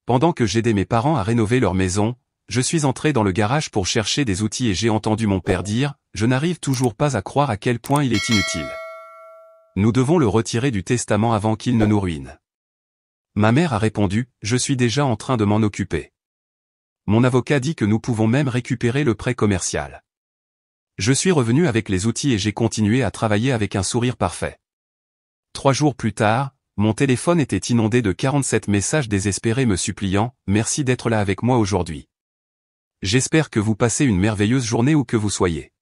pendant que j'aidais mes parents à rénover leur maison, je suis entré dans le garage pour chercher des outils et j'ai entendu mon père dire « Je n'arrive toujours pas à croire à quel point il est inutile. Nous devons le retirer du testament avant qu'il ne nous ruine. » Ma mère a répondu « Je suis déjà en train de m'en occuper. » Mon avocat dit que nous pouvons même récupérer le prêt commercial. Je suis revenu avec les outils et j'ai continué à travailler avec un sourire parfait. 3 jours plus tard, mon téléphone était inondé de 47 messages désespérés me suppliant « Merci d'être là avec moi aujourd'hui. J'espère que vous passez une merveilleuse journée où que vous soyez.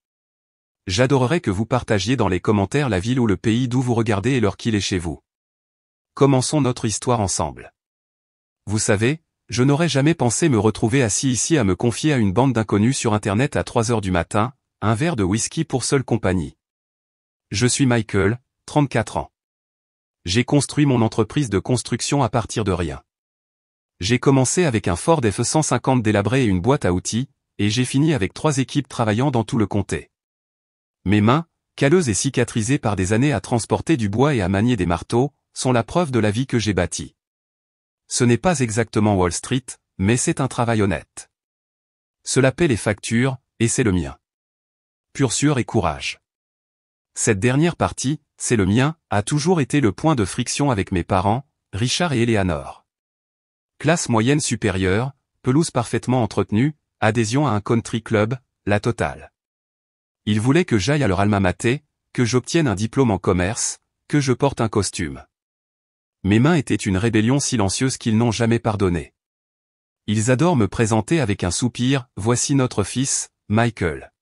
J'adorerais que vous partagiez dans les commentaires la ville ou le pays d'où vous regardez et l'heure qu'il est chez vous. Commençons notre histoire ensemble. Vous savez, je n'aurais jamais pensé me retrouver assis ici à me confier à une bande d'inconnus sur Internet à 3 heures du matin, un verre de whisky pour seule compagnie. Je suis Michael, 34 ans. J'ai construit mon entreprise de construction à partir de rien. J'ai commencé avec un Ford F-150 délabré et une boîte à outils, et j'ai fini avec 3 équipes travaillant dans tout le comté. Mes mains, calleuses et cicatrisées par des années à transporter du bois et à manier des marteaux, sont la preuve de la vie que j'ai bâtie. Ce n'est pas exactement Wall Street, mais c'est un travail honnête. Cela paie les factures, et c'est le mien. Pure sueur et courage. Cette dernière partie, c'est le mien, a toujours été le point de friction avec mes parents, Richard et Eleanor. Classe moyenne supérieure, pelouse parfaitement entretenue, adhésion à un country club, la totale. Ils voulaient que j'aille à leur alma mater, que j'obtienne un diplôme en commerce, que je porte un costume. Mes mains étaient une rébellion silencieuse qu'ils n'ont jamais pardonnée. Ils adorent me présenter avec un soupir, voici notre fils, Michael.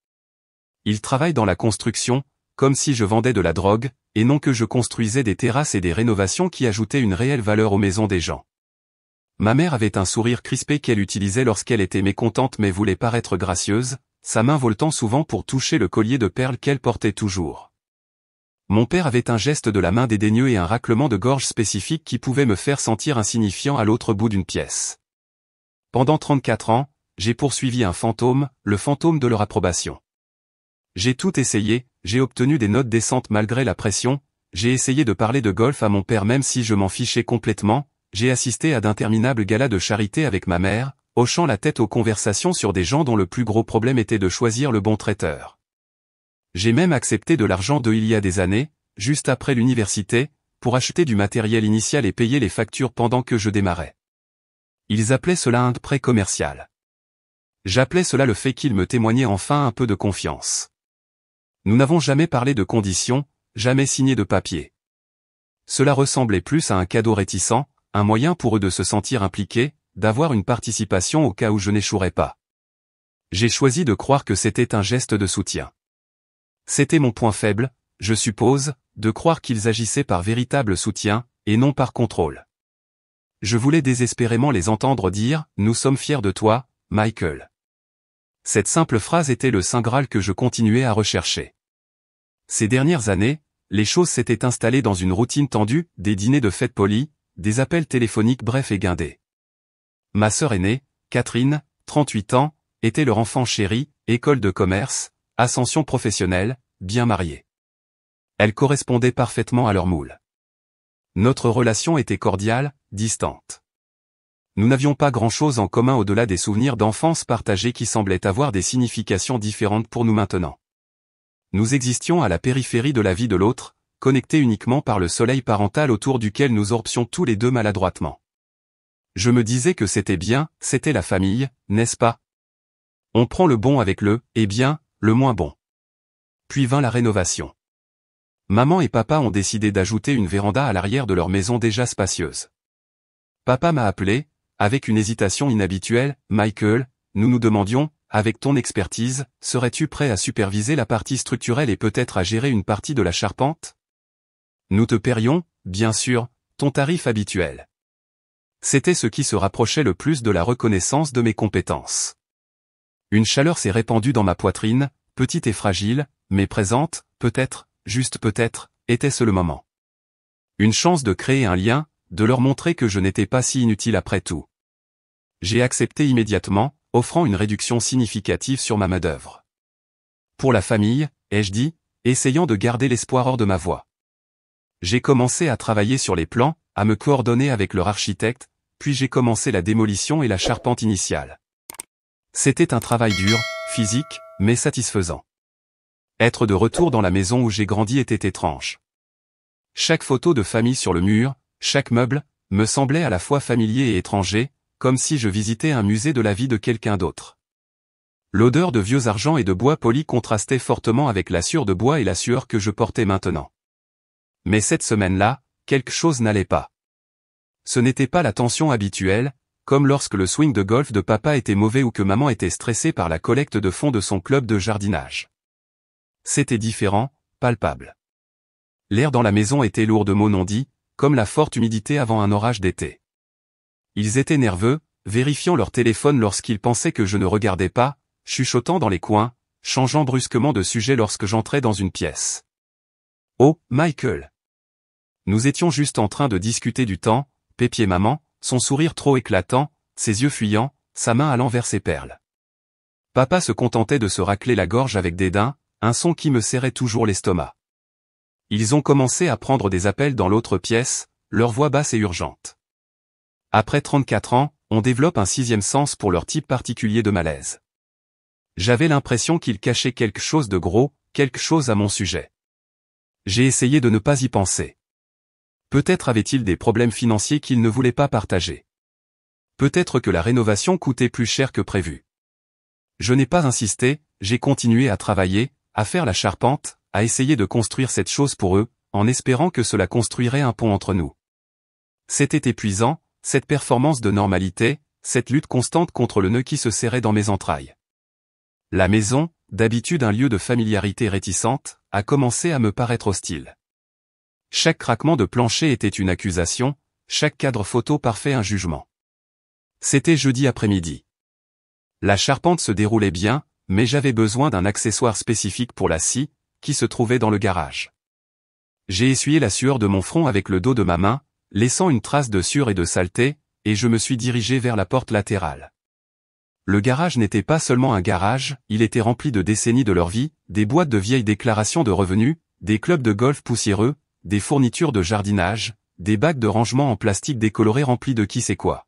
Ils travaillent dans la construction, comme si je vendais de la drogue, et non que je construisais des terrasses et des rénovations qui ajoutaient une réelle valeur aux maisons des gens. Ma mère avait un sourire crispé qu'elle utilisait lorsqu'elle était mécontente mais voulait paraître gracieuse, sa main voletant souvent pour toucher le collier de perles qu'elle portait toujours. Mon père avait un geste de la main dédaigneux et un raclement de gorge spécifique qui pouvait me faire sentir insignifiant à l'autre bout d'une pièce. Pendant 34 ans, j'ai poursuivi un fantôme, le fantôme de leur approbation. J'ai tout essayé, j'ai obtenu des notes décentes malgré la pression, j'ai essayé de parler de golf à mon père même si je m'en fichais complètement, j'ai assisté à d'interminables galas de charité avec ma mère, hochant la tête aux conversations sur des gens dont le plus gros problème était de choisir le bon traiteur. J'ai même accepté de l'argent il y a des années, juste après l'université, pour acheter du matériel initial et payer les factures pendant que je démarrais. Ils appelaient cela un prêt commercial. J'appelais cela le fait qu'ils me témoignaient enfin un peu de confiance. Nous n'avons jamais parlé de conditions, jamais signé de papier. Cela ressemblait plus à un cadeau réticent, un moyen pour eux de se sentir impliqués, d'avoir une participation au cas où je n'échouerais pas. J'ai choisi de croire que c'était un geste de soutien. C'était mon point faible, je suppose, de croire qu'ils agissaient par véritable soutien, et non par contrôle. Je voulais désespérément les entendre dire « Nous sommes fiers de toi, Michael ». Cette simple phrase était le saint graal que je continuais à rechercher. Ces dernières années, les choses s'étaient installées dans une routine tendue, des dîners de fête polis, des appels téléphoniques brefs et guindés. Ma sœur aînée, Catherine, 38 ans, était leur enfant chéri, école de commerce, ascension professionnelle, bien mariée. Elle correspondait parfaitement à leur moule. Notre relation était cordiale, distante. Nous n'avions pas grand-chose en commun au-delà des souvenirs d'enfance partagés qui semblaient avoir des significations différentes pour nous maintenant. Nous existions à la périphérie de la vie de l'autre, connectés uniquement par le soleil parental autour duquel nous orbitions tous les deux maladroitement. Je me disais que c'était bien, c'était la famille, n'est-ce pas? On prend le bon avec le, eh bien, le moins bon. Puis vint la rénovation. Maman et papa ont décidé d'ajouter une véranda à l'arrière de leur maison déjà spacieuse. Papa m'a appelé, avec une hésitation inhabituelle, « Michael, nous nous demandions, avec ton expertise, serais-tu prêt à superviser la partie structurelle et peut-être à gérer une partie de la charpente? Nous te paierions, bien sûr, ton tarif habituel. » C'était ce qui se rapprochait le plus de la reconnaissance de mes compétences. Une chaleur s'est répandue dans ma poitrine, petite et fragile, mais présente, peut-être, juste peut-être, était-ce le moment. Une chance de créer un lien, de leur montrer que je n'étais pas si inutile après tout. J'ai accepté immédiatement, offrant une réduction significative sur ma main-d'œuvre. Pour la famille, ai-je dit, essayant de garder l'espoir hors de ma voix. J'ai commencé à travailler sur les plans, à me coordonner avec leur architecte, puis j'ai commencé la démolition et la charpente initiale. C'était un travail dur, physique, mais satisfaisant. Être de retour dans la maison où j'ai grandi était étrange. Chaque photo de famille sur le mur, chaque meuble, me semblait à la fois familier et étranger, comme si je visitais un musée de la vie de quelqu'un d'autre. L'odeur de vieux argent et de bois poli contrastait fortement avec la sueur de bois et la sueur que je portais maintenant. Mais cette semaine-là, quelque chose n'allait pas. Ce n'était pas la tension habituelle, comme lorsque le swing de golf de papa était mauvais ou que maman était stressée par la collecte de fonds de son club de jardinage. C'était différent, palpable. L'air dans la maison était lourd de mots non dits, comme la forte humidité avant un orage d'été. Ils étaient nerveux, vérifiant leur téléphone lorsqu'ils pensaient que je ne regardais pas, chuchotant dans les coins, changeant brusquement de sujet lorsque j'entrais dans une pièce. « Oh, Michael !» Nous étions juste en train de discuter du temps, pépiait maman, son sourire trop éclatant, ses yeux fuyants, sa main allant vers ses perles. Papa se contentait de se racler la gorge avec dédain, un son qui me serrait toujours l'estomac. Ils ont commencé à prendre des appels dans l'autre pièce, leur voix basse et urgente. Après 34 ans, on développe un sixième sens pour leur type particulier de malaise. J'avais l'impression qu'ils cachaient quelque chose de gros, quelque chose à mon sujet. J'ai essayé de ne pas y penser. Peut-être avaient-ils des problèmes financiers qu'ils ne voulaient pas partager. Peut-être que la rénovation coûtait plus cher que prévu. Je n'ai pas insisté, j'ai continué à travailler, à faire la charpente, à essayer de construire cette chose pour eux, en espérant que cela construirait un pont entre nous. C'était épuisant, cette performance de normalité, cette lutte constante contre le nœud qui se serrait dans mes entrailles. La maison, d'habitude un lieu de familiarité réticente, a commencé à me paraître hostile. Chaque craquement de plancher était une accusation, chaque cadre photo parfait un jugement. C'était jeudi après-midi. La charpente se déroulait bien, mais j'avais besoin d'un accessoire spécifique pour la scie, qui se trouvait dans le garage. J'ai essuyé la sueur de mon front avec le dos de ma main, laissant une trace de sueur et de saleté, et je me suis dirigé vers la porte latérale. Le garage n'était pas seulement un garage, il était rempli de décennies de leur vie, des boîtes de vieilles déclarations de revenus, des clubs de golf poussiéreux, des fournitures de jardinage, des bacs de rangement en plastique décoloré remplis de qui sait quoi.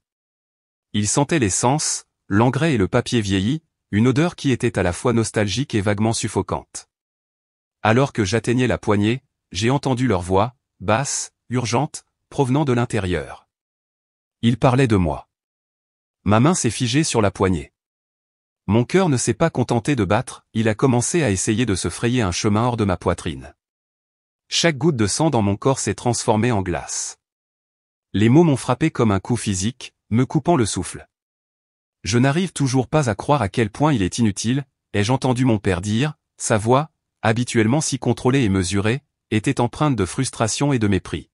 Il sentait l'essence, l'engrais et le papier vieilli, une odeur qui était à la fois nostalgique et vaguement suffocante. Alors que j'atteignais la poignée, j'ai entendu leur voix, basse, urgente, provenant de l'intérieur. Ils parlaient de moi. Ma main s'est figée sur la poignée. Mon cœur ne s'est pas contenté de battre, il a commencé à essayer de se frayer un chemin hors de ma poitrine. Chaque goutte de sang dans mon corps s'est transformée en glace. Les mots m'ont frappé comme un coup physique, me coupant le souffle. Je n'arrive toujours pas à croire à quel point il est inutile, ai-je entendu mon père dire, sa voix, habituellement si contrôlée et mesurée, était empreinte de frustration et de mépris.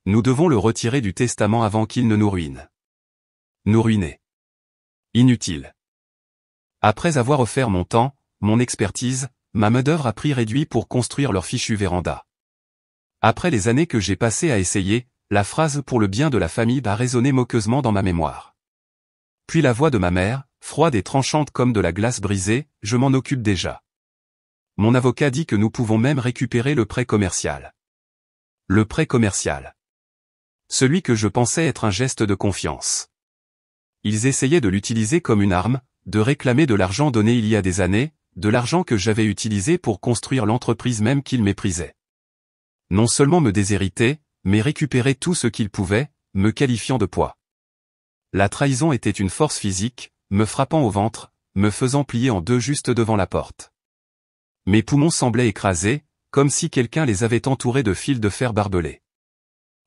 Nous devons le retirer du testament avant qu'il ne nous ruine. Nous ruiner. Inutile. Après avoir offert mon temps, mon expertise, ma main-d'œuvre a pris réduit pour construire leur fichue véranda. Après les années que j'ai passées à essayer, la phrase pour le bien de la famille a résonné moqueusement dans ma mémoire. Puis la voix de ma mère, froide et tranchante comme de la glace brisée, je m'en occupe déjà. Mon avocat dit que nous pouvons même récupérer le prêt commercial. Le prêt commercial. Celui que je pensais être un geste de confiance. Ils essayaient de l'utiliser comme une arme, de réclamer de l'argent donné il y a des années, de l'argent que j'avais utilisé pour construire l'entreprise même qu'ils méprisaient. Non seulement me déshériter, mais récupérer tout ce qu'ils pouvaient, me qualifiant de poids. La trahison était une force physique, me frappant au ventre, me faisant plier en deux juste devant la porte. Mes poumons semblaient écrasés, comme si quelqu'un les avait entourés de fils de fer barbelés.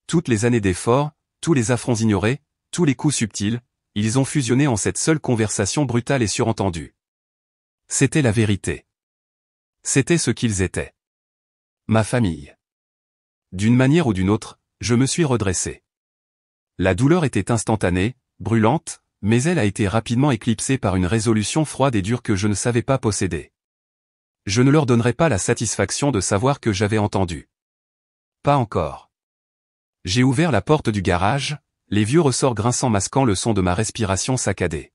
Toutes les années d'efforts, tous les affronts ignorés, tous les coups subtils, ils ont fusionné en cette seule conversation brutale et surentendue. C'était la vérité. C'était ce qu'ils étaient. Ma famille. D'une manière ou d'une autre, je me suis redressé. La douleur était instantanée, brûlante, mais elle a été rapidement éclipsée par une résolution froide et dure que je ne savais pas posséder. Je ne leur donnerai pas la satisfaction de savoir que j'avais entendu. Pas encore. J'ai ouvert la porte du garage, les vieux ressorts grinçants masquant le son de ma respiration saccadée.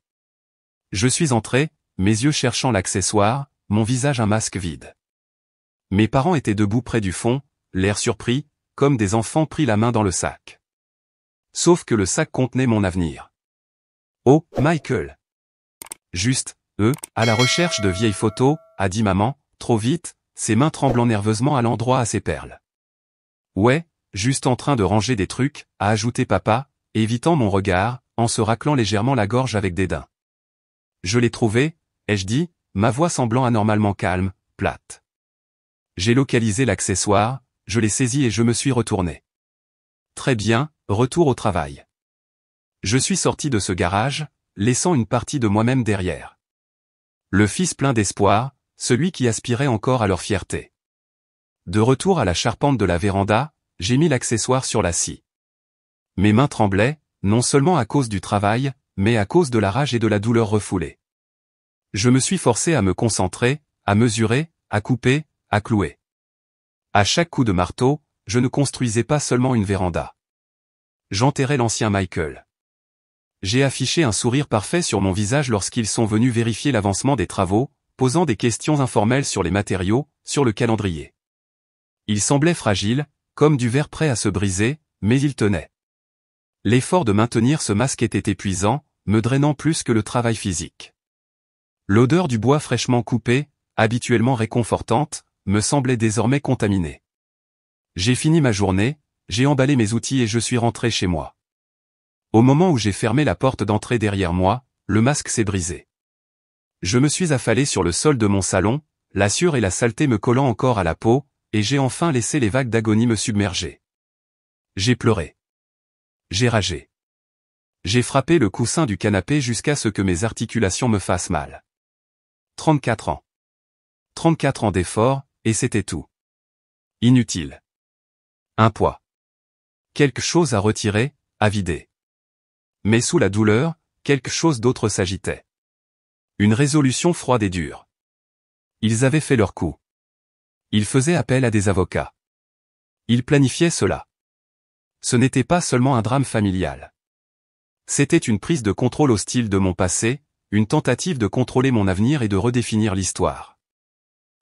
Je suis entré, mes yeux cherchant l'accessoire, mon visage un masque vide. Mes parents étaient debout près du fond, l'air surpris, comme des enfants pris la main dans le sac. Sauf que le sac contenait mon avenir. Oh, Michael. Juste, à la recherche de vieilles photos, a dit maman, trop vite, ses mains tremblant nerveusement à l'endroit à ses perles. Ouais, juste en train de ranger des trucs, a ajouté papa, évitant mon regard, en se raclant légèrement la gorge avec dédain. Je l'ai trouvé, ai-je dit, ma voix semblant anormalement calme, plate. J'ai localisé l'accessoire, je l'ai saisi et je me suis retourné. Très bien, retour au travail. Je suis sorti de ce garage, laissant une partie de moi-même derrière. Le fils plein d'espoir, celui qui aspirait encore à leur fierté. De retour à la charpente de la véranda, j'ai mis l'accessoire sur la scie. Mes mains tremblaient, non seulement à cause du travail, mais à cause de la rage et de la douleur refoulée. Je me suis forcé à me concentrer, à mesurer, à couper, à clouer. À chaque coup de marteau, je ne construisais pas seulement une véranda. J'enterrais l'ancien Michael. J'ai affiché un sourire parfait sur mon visage lorsqu'ils sont venus vérifier l'avancement des travaux, posant des questions informelles sur les matériaux, sur le calendrier. Il semblait fragile, comme du verre prêt à se briser, mais il tenait. L'effort de maintenir ce masque était épuisant, me drainant plus que le travail physique. L'odeur du bois fraîchement coupé, habituellement réconfortante, me semblait désormais contaminée. J'ai fini ma journée, j'ai emballé mes outils et je suis rentré chez moi. Au moment où j'ai fermé la porte d'entrée derrière moi, le masque s'est brisé. Je me suis affalé sur le sol de mon salon, la sueur et la saleté me collant encore à la peau, et j'ai enfin laissé les vagues d'agonie me submerger. J'ai pleuré. J'ai ragé. J'ai frappé le coussin du canapé jusqu'à ce que mes articulations me fassent mal. 34 ans. 34 ans d'effort, et c'était tout. Inutile. Un poids. Quelque chose à retirer, à vider. Mais sous la douleur, quelque chose d'autre s'agitait. Une résolution froide et dure. Ils avaient fait leur coup. Ils faisaient appel à des avocats. Ils planifiaient cela. Ce n'était pas seulement un drame familial. C'était une prise de contrôle hostile de mon passé, une tentative de contrôler mon avenir et de redéfinir l'histoire.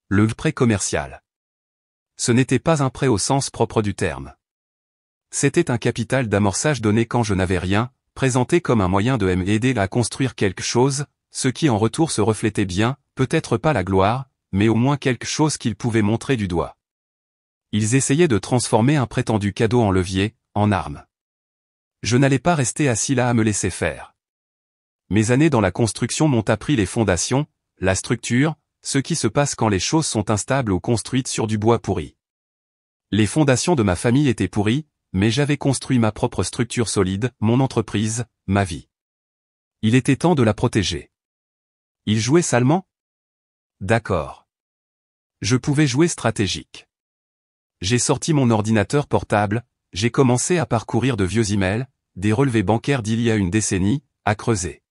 Le prêt commercial. Ce n'était pas un prêt au sens propre du terme. C'était un capital d'amorçage donné quand je n'avais rien, présenté comme un moyen de m'aider à construire quelque chose, ce qui en retour se reflétait bien, peut-être pas la gloire, mais au moins quelque chose qu'ils pouvaient montrer du doigt. Ils essayaient de transformer un prétendu cadeau en levier, en arme. Je n'allais pas rester assis là à me laisser faire. Mes années dans la construction m'ont appris les fondations, la structure, ce qui se passe quand les choses sont instables ou construites sur du bois pourri. Les fondations de ma famille étaient pourries, mais j'avais construit ma propre structure solide, mon entreprise, ma vie. Il était temps de la protéger. Il jouait salement ? D'accord. Je pouvais jouer stratégique. J'ai sorti mon ordinateur portable, j'ai commencé à parcourir de vieux emails, des relevés bancaires d'il y a une décennie, à creuser.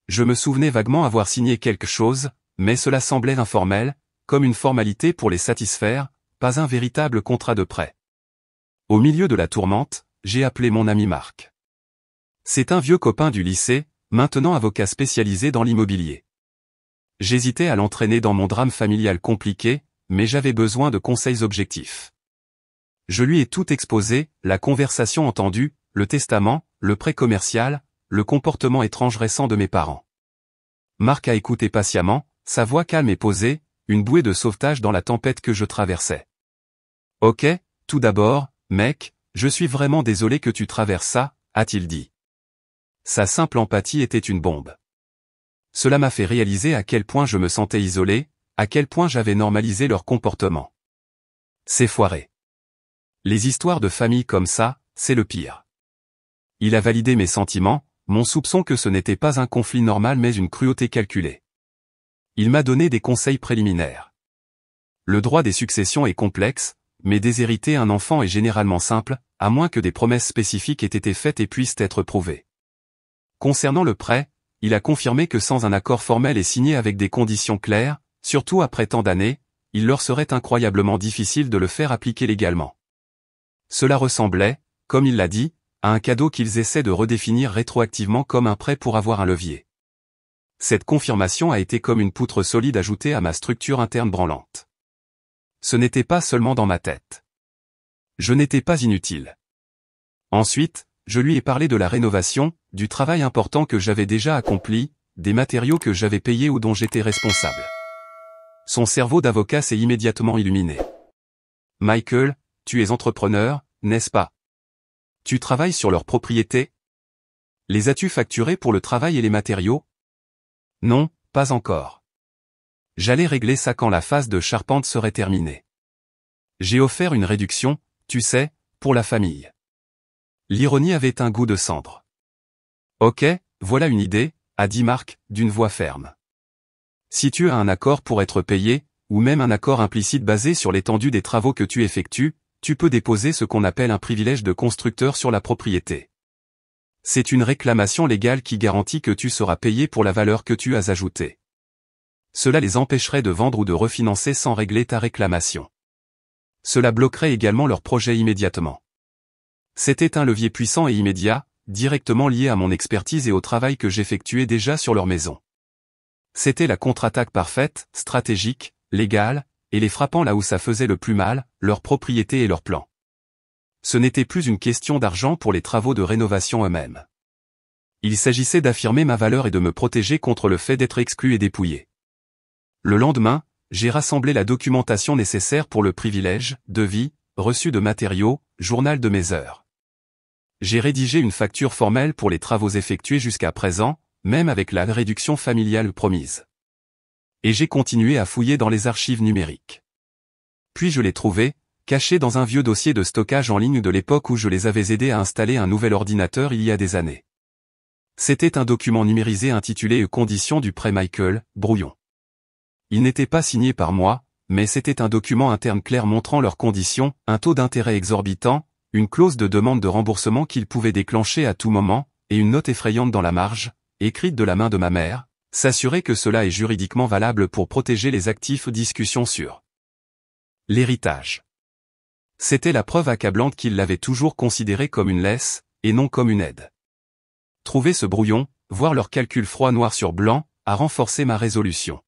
Je me souvenais vaguement avoir signé quelque chose, mais cela semblait informel, comme une formalité pour les satisfaire, pas un véritable contrat de prêt. Au milieu de la tourmente, j'ai appelé mon ami Marc. C'est un vieux copain du lycée, maintenant avocat spécialisé dans l'immobilier. J'hésitais à l'entraîner dans mon drame familial compliqué, mais j'avais besoin de conseils objectifs. Je lui ai tout exposé, la conversation entendue, le testament, le prêt commercial, le comportement étrange récent de mes parents. Marc a écouté patiemment, sa voix calme et posée, une bouée de sauvetage dans la tempête que je traversais. Ok, tout d'abord, mec, je suis vraiment désolé que tu traverses ça, a-t-il dit. Sa simple empathie était une bombe. Cela m'a fait réaliser à quel point je me sentais isolé, à quel point j'avais normalisé leur comportement. C'est foiré. Les histoires de famille comme ça, c'est le pire. Il a validé mes sentiments, mon soupçon que ce n'était pas un conflit normal mais une cruauté calculée. Il m'a donné des conseils préliminaires. Le droit des successions est complexe, mais déshériter un enfant est généralement simple, à moins que des promesses spécifiques aient été faites et puissent être prouvées. Concernant le prêt, il a confirmé que sans un accord formel et signé avec des conditions claires, surtout après tant d'années, il leur serait incroyablement difficile de le faire appliquer légalement. Cela ressemblait, comme il l'a dit, à un cadeau qu'ils essaient de redéfinir rétroactivement comme un prêt pour avoir un levier. Cette confirmation a été comme une poutre solide ajoutée à ma structure interne branlante. Ce n'était pas seulement dans ma tête. Je n'étais pas inutile. Ensuite, je lui ai parlé de la rénovation, du travail important que j'avais déjà accompli, des matériaux que j'avais payés ou dont j'étais responsable. Son cerveau d'avocat s'est immédiatement illuminé. Michael, tu es entrepreneur, n'est-ce pas? Tu travailles sur leurs propriétés? Les as-tu facturés pour le travail et les matériaux? Non, pas encore. J'allais régler ça quand la phase de charpente serait terminée. J'ai offert une réduction, tu sais, pour la famille. L'ironie avait un goût de cendre. Ok, voilà une idée, a dit Marc, d'une voix ferme. Si tu as un accord pour être payé, ou même un accord implicite basé sur l'étendue des travaux que tu effectues, tu peux déposer ce qu'on appelle un privilège de constructeur sur la propriété. C'est une réclamation légale qui garantit que tu seras payé pour la valeur que tu as ajoutée. Cela les empêcherait de vendre ou de refinancer sans régler ta réclamation. Cela bloquerait également leur projet immédiatement. C'était un levier puissant et immédiat, directement lié à mon expertise et au travail que j'effectuais déjà sur leur maison. C'était la contre-attaque parfaite, stratégique, légale, et les frappant là où ça faisait le plus mal, leur propriété et leur plan. Ce n'était plus une question d'argent pour les travaux de rénovation eux-mêmes. Il s'agissait d'affirmer ma valeur et de me protéger contre le fait d'être exclu et dépouillé. Le lendemain, j'ai rassemblé la documentation nécessaire pour le privilège, devis, reçu de matériaux, journal de mes heures. J'ai rédigé une facture formelle pour les travaux effectués jusqu'à présent, même avec la réduction familiale promise. Et j'ai continué à fouiller dans les archives numériques. Puis je l'ai trouvé, caché dans un vieux dossier de stockage en ligne de l'époque où je les avais aidés à installer un nouvel ordinateur il y a des années. C'était un document numérisé intitulé « Conditions du prêt Michael, brouillon ». Il n'était pas signé par moi, mais c'était un document interne clair montrant leurs conditions, un taux d'intérêt exorbitant, une clause de demande de remboursement qu'ils pouvaient déclencher à tout moment, et une note effrayante dans la marge, écrite de la main de ma mère, s'assurer que cela est juridiquement valable pour protéger les actifs. Discussion sur l'héritage. C'était la preuve accablante qu'ils l'avaient toujours considéré comme une laisse, et non comme une aide. Trouver ce brouillon, voir leur calcul froid noir sur blanc, a renforcé ma résolution.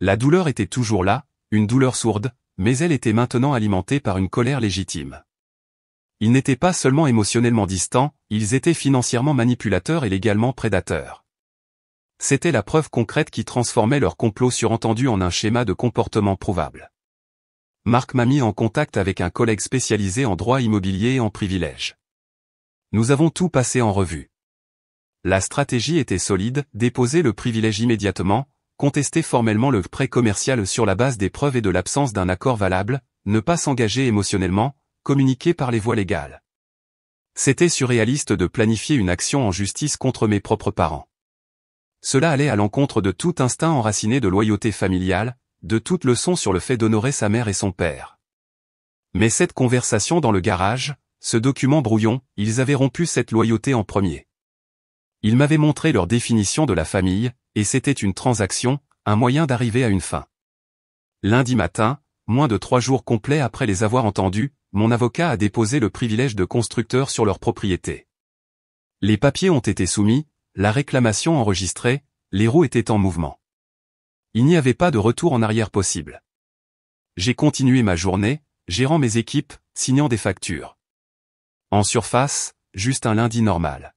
La douleur était toujours là, une douleur sourde, mais elle était maintenant alimentée par une colère légitime. Ils n'étaient pas seulement émotionnellement distants, ils étaient financièrement manipulateurs et légalement prédateurs. C'était la preuve concrète qui transformait leur complot surentendu en un schéma de comportement prouvable. Marc m'a mis en contact avec un collègue spécialisé en droit immobilier et en privilèges. Nous avons tout passé en revue. La stratégie était solide, déposer le privilège immédiatement, contester formellement le prêt commercial sur la base des preuves et de l'absence d'un accord valable, ne pas s'engager émotionnellement, communiquer par les voies légales. C'était surréaliste de planifier une action en justice contre mes propres parents. Cela allait à l'encontre de tout instinct enraciné de loyauté familiale, de toute leçon sur le fait d'honorer sa mère et son père. Mais cette conversation dans le garage, ce document brouillon, ils avaient rompu cette loyauté en premier. Ils m'avaient montré leur définition de la famille, et c'était une transaction, un moyen d'arriver à une fin. Lundi matin, moins de 3 jours complets après les avoir entendus, mon avocat a déposé le privilège de constructeur sur leur propriété. Les papiers ont été soumis, la réclamation enregistrée, les roues étaient en mouvement. Il n'y avait pas de retour en arrière possible. J'ai continué ma journée, gérant mes équipes, signant des factures. En surface, juste un lundi normal.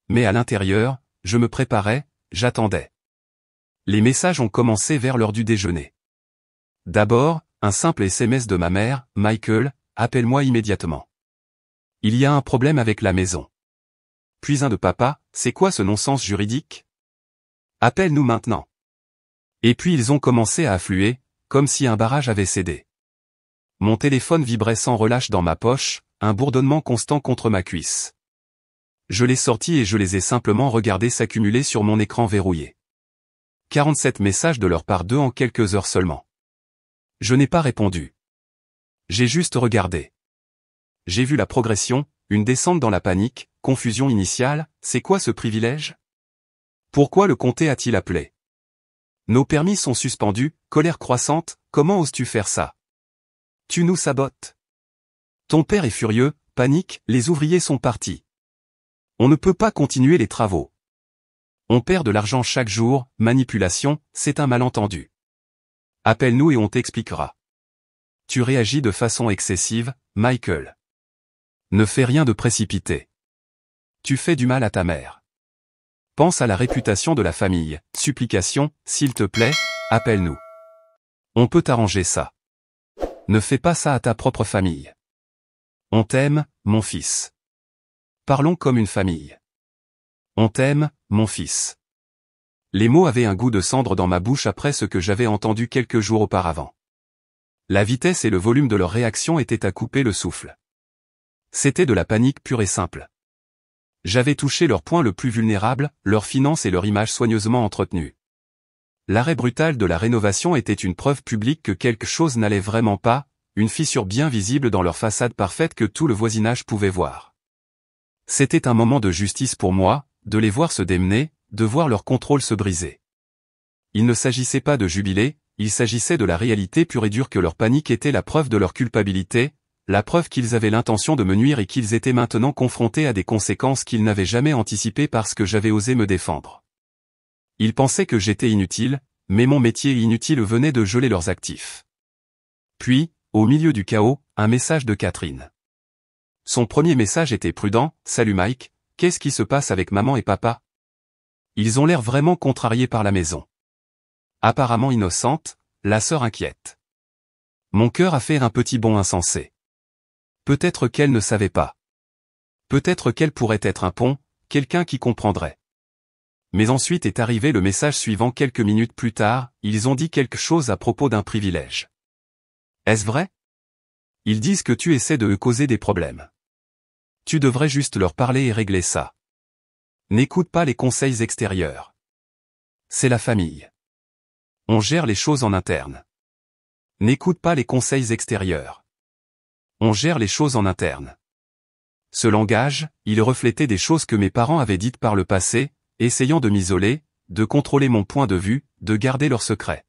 Mais à l'intérieur, je me préparais, j'attendais. Les messages ont commencé vers l'heure du déjeuner. D'abord, un simple SMS de ma mère, « Michael, appelle-moi immédiatement. Il y a un problème avec la maison. » Puis un de papa, « C'est quoi ce non-sens juridique? Appelle-nous maintenant. » Et puis ils ont commencé à affluer, comme si un barrage avait cédé. Mon téléphone vibrait sans relâche dans ma poche, un bourdonnement constant contre ma cuisse. Je l'ai sorti et je les ai simplement regardés s'accumuler sur mon écran verrouillé. 47 messages de leur part d'eux en quelques heures seulement. Je n'ai pas répondu. J'ai juste regardé. J'ai vu la progression, une descente dans la panique, confusion initiale, c'est quoi ce privilège? Pourquoi le comté a-t-il appelé? Nos permis sont suspendus, colère croissante, comment oses-tu faire ça? Tu nous sabotes. Ton père est furieux, panique, les ouvriers sont partis. On ne peut pas continuer les travaux. On perd de l'argent chaque jour, manipulation, c'est un malentendu. Appelle-nous et on t'expliquera. Tu réagis de façon excessive, Michael. Ne fais rien de précipité. Tu fais du mal à ta mère. Pense à la réputation de la famille. Supplication, s'il te plaît, appelle-nous. On peut arranger ça. Ne fais pas ça à ta propre famille. On t'aime, mon fils. Parlons comme une famille. On t'aime, mon fils. Les mots avaient un goût de cendre dans ma bouche après ce que j'avais entendu quelques jours auparavant. La vitesse et le volume de leur réaction étaient à couper le souffle. C'était de la panique pure et simple. J'avais touché leur point le plus vulnérable, leurs finances et leur image soigneusement entretenue. L'arrêt brutal de la rénovation était une preuve publique que quelque chose n'allait vraiment pas, une fissure bien visible dans leur façade parfaite que tout le voisinage pouvait voir. C'était un moment de justice pour moi, de les voir se démener, de voir leur contrôle se briser. Il ne s'agissait pas de jubiler, il s'agissait de la réalité pure et dure que leur panique était la preuve de leur culpabilité, la preuve qu'ils avaient l'intention de me nuire et qu'ils étaient maintenant confrontés à des conséquences qu'ils n'avaient jamais anticipées parce que j'avais osé me défendre. Ils pensaient que j'étais inutile, mais mon métier inutile venait de geler leurs actifs. Puis, au milieu du chaos, un message de Catherine. Son premier message était prudent, « Salut Mike, qu'est-ce qui se passe avec maman et papa ? Ils ont l'air vraiment contrariés par la maison. » Apparemment innocente, la sœur inquiète. Mon cœur a fait un petit bond insensé. Peut-être qu'elle ne savait pas. Peut-être qu'elle pourrait être un pont, quelqu'un qui comprendrait. Mais ensuite est arrivé le message suivant quelques minutes plus tard, ils ont dit quelque chose à propos d'un privilège. Est-ce vrai? Ils disent que tu essaies de eux causer des problèmes. Tu devrais juste leur parler et régler ça. N'écoute pas les conseils extérieurs. C'est la famille. On gère les choses en interne. N'écoute pas les conseils extérieurs. On gère les choses en interne. Ce langage, il reflétait des choses que mes parents avaient dites par le passé, essayant de m'isoler, de contrôler mon point de vue, de garder leurs secrets.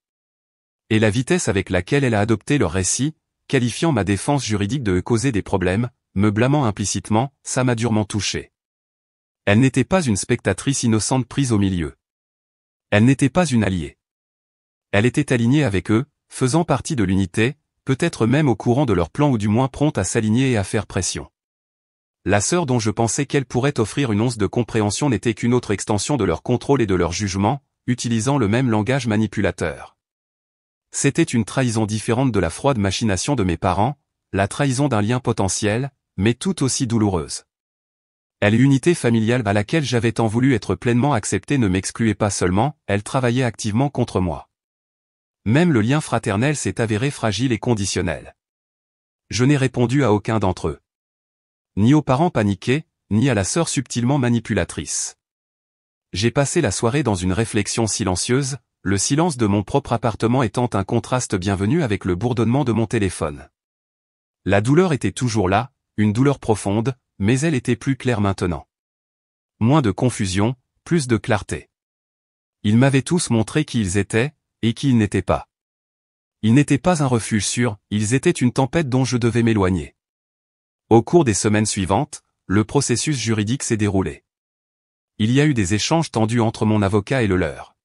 Et la vitesse avec laquelle elle a adopté leur récit, qualifiant ma défense juridique de causer des problèmes, me blâmant implicitement, ça m'a durement touché. Elle n'était pas une spectatrice innocente prise au milieu. Elle n'était pas une alliée. Elle était alignée avec eux, faisant partie de l'unité, peut-être même au courant de leur plan ou du moins prompte à s'aligner et à faire pression. La sœur dont je pensais qu'elle pourrait offrir une once de compréhension n'était qu'une autre extension de leur contrôle et de leur jugement, utilisant le même langage manipulateur. C'était une trahison différente de la froide machination de mes parents, la trahison d'un lien potentiel, mais tout aussi douloureuse. L'unité familiale à laquelle j'avais tant voulu être pleinement accepté ne m'excluait pas seulement, elle travaillait activement contre moi. Même le lien fraternel s'est avéré fragile et conditionnel. Je n'ai répondu à aucun d'entre eux. Ni aux parents paniqués, ni à la sœur subtilement manipulatrice. J'ai passé la soirée dans une réflexion silencieuse, le silence de mon propre appartement étant un contraste bienvenu avec le bourdonnement de mon téléphone. La douleur était toujours là, une douleur profonde, mais elle était plus claire maintenant. Moins de confusion, plus de clarté. Ils m'avaient tous montré qui ils étaient, et qui ils n'étaient pas. Ils n'étaient pas un refuge sûr, ils étaient une tempête dont je devais m'éloigner. Au cours des semaines suivantes, le processus juridique s'est déroulé. Il y a eu des échanges tendus entre mon avocat et le leur.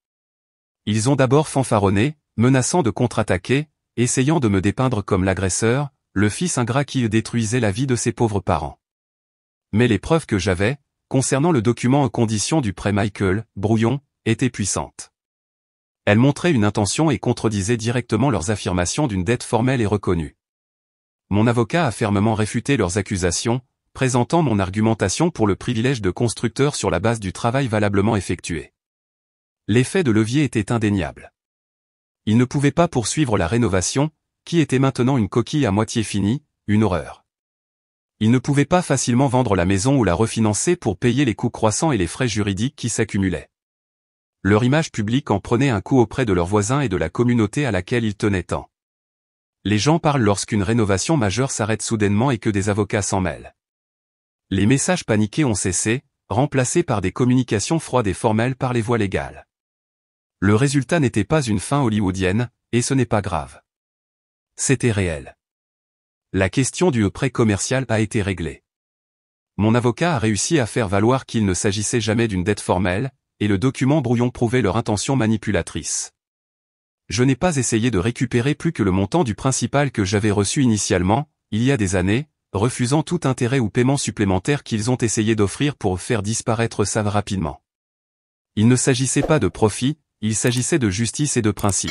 Ils ont d'abord fanfaronné, menaçant de contre-attaquer, essayant de me dépeindre comme l'agresseur, le fils ingrat qui détruisait la vie de ses pauvres parents. Mais les preuves que j'avais, concernant le document en condition du prêt Michael, brouillon, étaient puissantes. Elles montraient une intention et contredisaient directement leurs affirmations d'une dette formelle et reconnue. Mon avocat a fermement réfuté leurs accusations, présentant mon argumentation pour le privilège de constructeur sur la base du travail valablement effectué. L'effet de levier était indéniable. Ils ne pouvaient pas poursuivre la rénovation, qui était maintenant une coquille à moitié finie, une horreur. Ils ne pouvaient pas facilement vendre la maison ou la refinancer pour payer les coûts croissants et les frais juridiques qui s'accumulaient. Leur image publique en prenait un coup auprès de leurs voisins et de la communauté à laquelle ils tenaient tant. Les gens parlent lorsqu'une rénovation majeure s'arrête soudainement et que des avocats s'en mêlent. Les messages paniqués ont cessé, remplacés par des communications froides et formelles par les voies légales. Le résultat n'était pas une fin hollywoodienne, et ce n'est pas grave. C'était réel. La question du prêt commercial a été réglée. Mon avocat a réussi à faire valoir qu'il ne s'agissait jamais d'une dette formelle, et le document brouillon prouvait leur intention manipulatrice. Je n'ai pas essayé de récupérer plus que le montant du principal que j'avais reçu initialement, il y a des années, refusant tout intérêt ou paiement supplémentaire qu'ils ont essayé d'offrir pour faire disparaître ça rapidement. Il ne s'agissait pas de profit, il s'agissait de justice et de principe.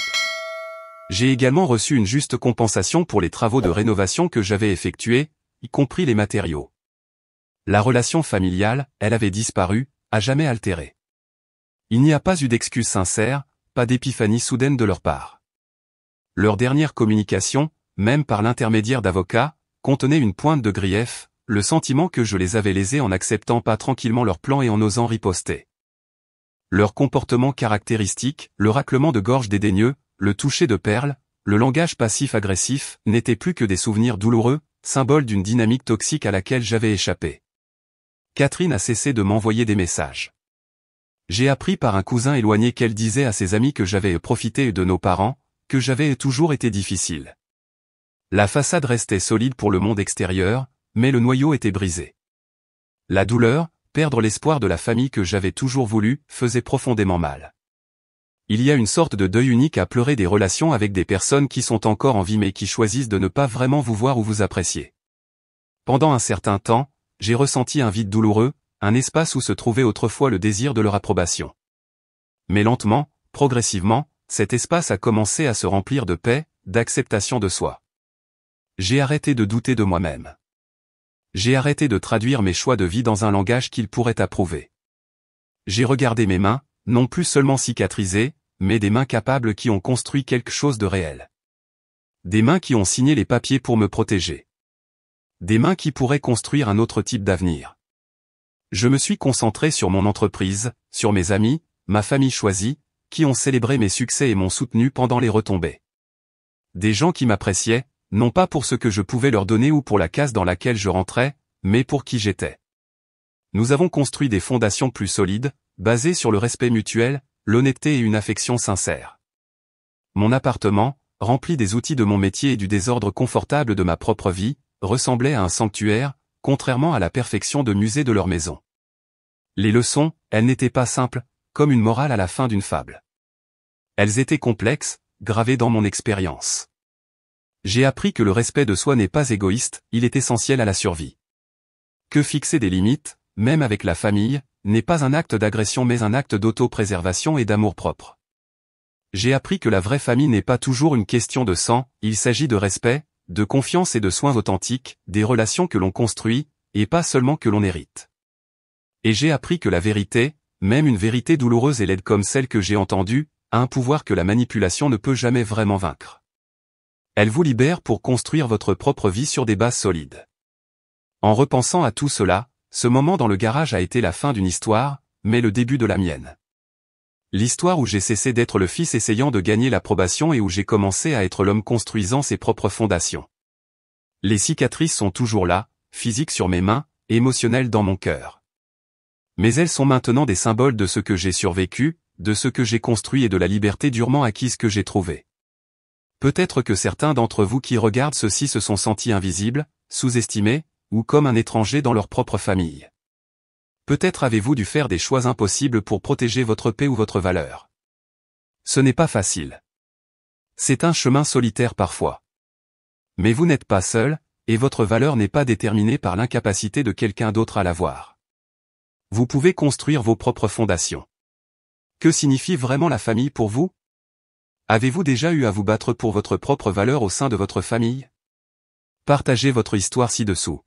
J'ai également reçu une juste compensation pour les travaux de rénovation que j'avais effectués, y compris les matériaux. La relation familiale, elle avait disparu, à jamais altérée. Il n'y a pas eu d'excuses sincères, pas d'épiphanie soudaine de leur part. Leur dernière communication, même par l'intermédiaire d'avocats, contenait une pointe de grief, le sentiment que je les avais lésés en n'acceptant pas tranquillement leur plan et en osant riposter. Leur comportement caractéristique, le raclement de gorge dédaigneux, le toucher de perles, le langage passif-agressif, n'étaient plus que des souvenirs douloureux, symboles d'une dynamique toxique à laquelle j'avais échappé. Catherine a cessé de m'envoyer des messages. J'ai appris par un cousin éloigné qu'elle disait à ses amis que j'avais profité de nos parents, que j'avais toujours été difficile. La façade restait solide pour le monde extérieur, mais le noyau était brisé. La douleur, perdre l'espoir de la famille que j'avais toujours voulu, faisait profondément mal. Il y a une sorte de deuil unique à pleurer des relations avec des personnes qui sont encore en vie mais qui choisissent de ne pas vraiment vous voir ou vous apprécier. Pendant un certain temps, j'ai ressenti un vide douloureux, un espace où se trouvait autrefois le désir de leur approbation. Mais lentement, progressivement, cet espace a commencé à se remplir de paix, d'acceptation de soi. J'ai arrêté de douter de moi-même. J'ai arrêté de traduire mes choix de vie dans un langage qu'ils pourraient approuver. J'ai regardé mes mains, non plus seulement cicatrisées, mais des mains capables qui ont construit quelque chose de réel. Des mains qui ont signé les papiers pour me protéger. Des mains qui pourraient construire un autre type d'avenir. Je me suis concentré sur mon entreprise, sur mes amis, ma famille choisie, qui ont célébré mes succès et m'ont soutenu pendant les retombées. Des gens qui m'appréciaient, non pas pour ce que je pouvais leur donner ou pour la case dans laquelle je rentrais, mais pour qui j'étais. Nous avons construit des fondations plus solides, basées sur le respect mutuel, l'honnêteté et une affection sincère. Mon appartement, rempli des outils de mon métier et du désordre confortable de ma propre vie, ressemblait à un sanctuaire, contrairement à la perfection de musée de leur maison. Les leçons, elles n'étaient pas simples, comme une morale à la fin d'une fable. Elles étaient complexes, gravées dans mon expérience. J'ai appris que le respect de soi n'est pas égoïste, il est essentiel à la survie. Que fixer des limites, même avec la famille, n'est pas un acte d'agression mais un acte d'auto-préservation et d'amour-propre. J'ai appris que la vraie famille n'est pas toujours une question de sang, il s'agit de respect, de confiance et de soins authentiques, des relations que l'on construit, et pas seulement que l'on hérite. Et j'ai appris que la vérité, même une vérité douloureuse et laide comme celle que j'ai entendue, a un pouvoir que la manipulation ne peut jamais vraiment vaincre. Elle vous libère pour construire votre propre vie sur des bases solides. En repensant à tout cela, ce moment dans le garage a été la fin d'une histoire, mais le début de la mienne. L'histoire où j'ai cessé d'être le fils essayant de gagner l'approbation et où j'ai commencé à être l'homme construisant ses propres fondations. Les cicatrices sont toujours là, physiques sur mes mains, émotionnelles dans mon cœur. Mais elles sont maintenant des symboles de ce que j'ai survécu, de ce que j'ai construit et de la liberté durement acquise que j'ai trouvée. Peut-être que certains d'entre vous qui regardent ceci se sont sentis invisibles, sous-estimés, ou comme un étranger dans leur propre famille. Peut-être avez-vous dû faire des choix impossibles pour protéger votre paix ou votre valeur. Ce n'est pas facile. C'est un chemin solitaire parfois. Mais vous n'êtes pas seul, et votre valeur n'est pas déterminée par l'incapacité de quelqu'un d'autre à la voir. Vous pouvez construire vos propres fondations. Que signifie vraiment la famille pour vous? Avez-vous déjà eu à vous battre pour votre propre valeur au sein de votre famille? Partagez votre histoire ci-dessous.